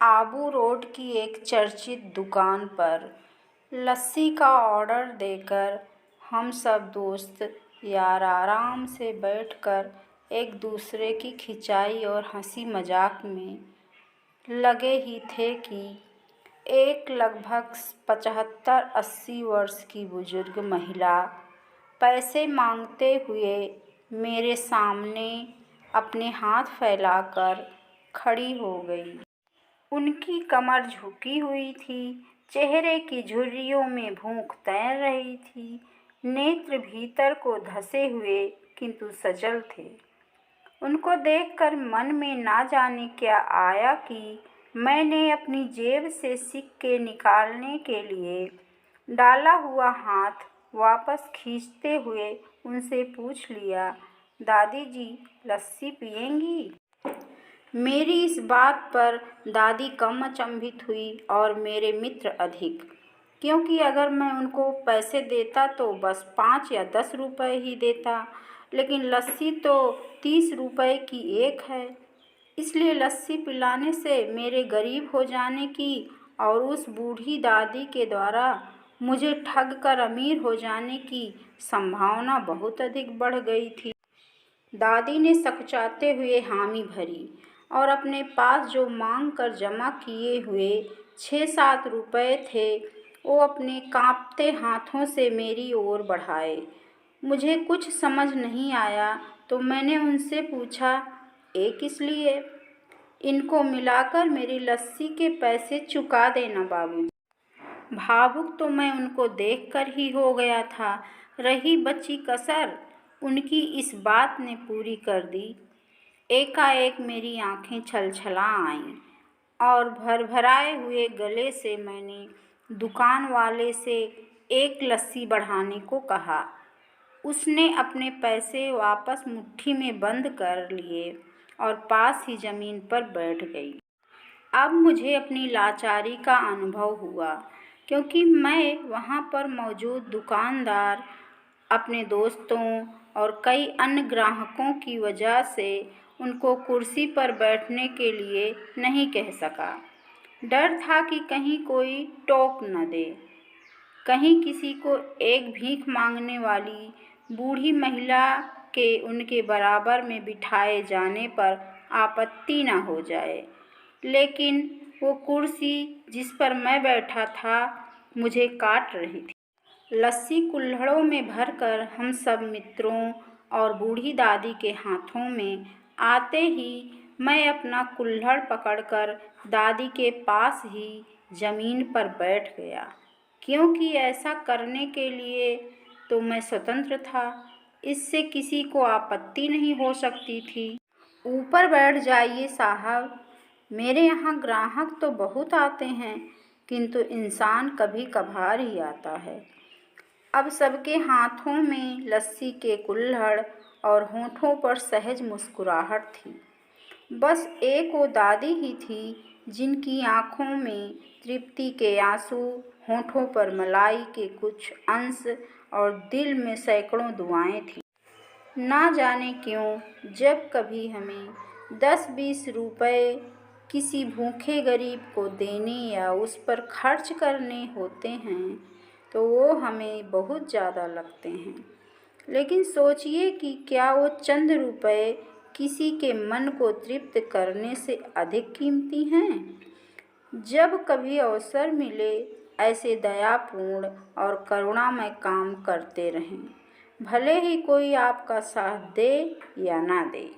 Abu road की एक चर्चित दुकान पर लस्सी का ऑर्डर देकर हम सब दोस्त यार आराम से बैठकर एक दूसरे की खिंचाई और हंसी मजाक में लगे ही थे कि एक लगभग 75-80 वर्ष की बुजुर्ग महिला पैसे मांगते हुए मेरे सामने अपने हाथ फैलाकर खड़ी हो गई। उनकी कमर झुकी हुई थी, चेहरे की झुर्रियों में भूख तैर रही थी, नेत्र भीतर को धंसे हुए किंतु सजल थे। उनको देखकर मन में ना जाने क्या आया कि मैंने अपनी जेब से सिक्के निकालने के लिए डाला हुआ हाथ वापस खींचते हुए उनसे पूछ लिया, दादी जी लस्सी पिएंगी? मेरी इस बात पर दादी कम अचंभित हुई और मेरे मित्र अधिक, क्योंकि अगर मैं उनको पैसे देता तो बस 5 या 10 रुपए ही देता, लेकिन लस्सी तो 30 रुपए की एक है। इसलिए लस्सी पिलाने से मेरे गरीब हो जाने की और उस बूढ़ी दादी के द्वारा मुझे ठग कर अमीर हो जाने की संभावना बहुत अधिक बढ़ गई थी। दादी ने सकचाते हुए हामी भरी और अपने पास जो मांग कर जमा किए हुए 6-7 रुपए थे वो अपने कांपते हाथों से मेरी ओर बढ़ाए। मुझे कुछ समझ नहीं आया तो मैंने उनसे पूछा, ये किस लिए? इनको मिलाकर मेरी लस्सी के पैसे चुका देना बाबूजी। भावुक तो मैं उनको देखकर ही हो गया था, रही बची कसर उनकी इस बात ने पूरी कर दी। एकाएक मेरी आंखें छलछला आईं और भरभराए हुए गले से मैंने दुकान वाले से एक लस्सी बढ़ाने को कहा। उसने अपने पैसे वापस मुट्ठी में बंद कर लिए और पास ही जमीन पर बैठ गई। अब मुझे अपनी लाचारी का अनुभव हुआ, क्योंकि मैं वहाँ पर मौजूद दुकानदार, अपने दोस्तों और कई अन्य ग्राहकों की वजह से उनको कुर्सी पर बैठने के लिए नहीं कह सका। डर था कि कहीं कोई टोक न दे, कहीं किसी को एक भीख मांगने वाली बूढ़ी महिला के उनके बराबर में बिठाए जाने पर आपत्ति न हो जाए। लेकिन वो कुर्सी जिस पर मैं बैठा था मुझे काट रही थी। लस्सी कुल्हड़ों में भरकर हम सब मित्रों और बूढ़ी दादी के हाथों में आते ही मैं अपना कुल्हड़ पकड़कर दादी के पास ही जमीन पर बैठ गया, क्योंकि ऐसा करने के लिए तो मैं स्वतंत्र था, इससे किसी को आपत्ति नहीं हो सकती थी। ऊपर बैठ जाइए साहब, मेरे यहाँ ग्राहक तो बहुत आते हैं, किंतु इंसान कभी कभार ही आता है। अब सबके हाथों में लस्सी के कुल्हड़ और होठों पर सहज मुस्कुराहट थी। बस एक वो दादी ही थी जिनकी आँखों में तृप्ति के आंसू, होठों पर मलाई के कुछ अंश और दिल में सैकड़ों दुआएं थीं। ना जाने क्यों जब कभी हमें 10-20 रुपए किसी भूखे गरीब को देने या उस पर खर्च करने होते हैं तो वो हमें बहुत ज़्यादा लगते हैं। लेकिन सोचिए कि क्या वो चंद रुपए किसी के मन को तृप्त करने से अधिक कीमती हैं? जब कभी अवसर मिले ऐसे दयापूर्ण और करुणामय काम करते रहें, भले ही कोई आपका साथ दे या ना दे।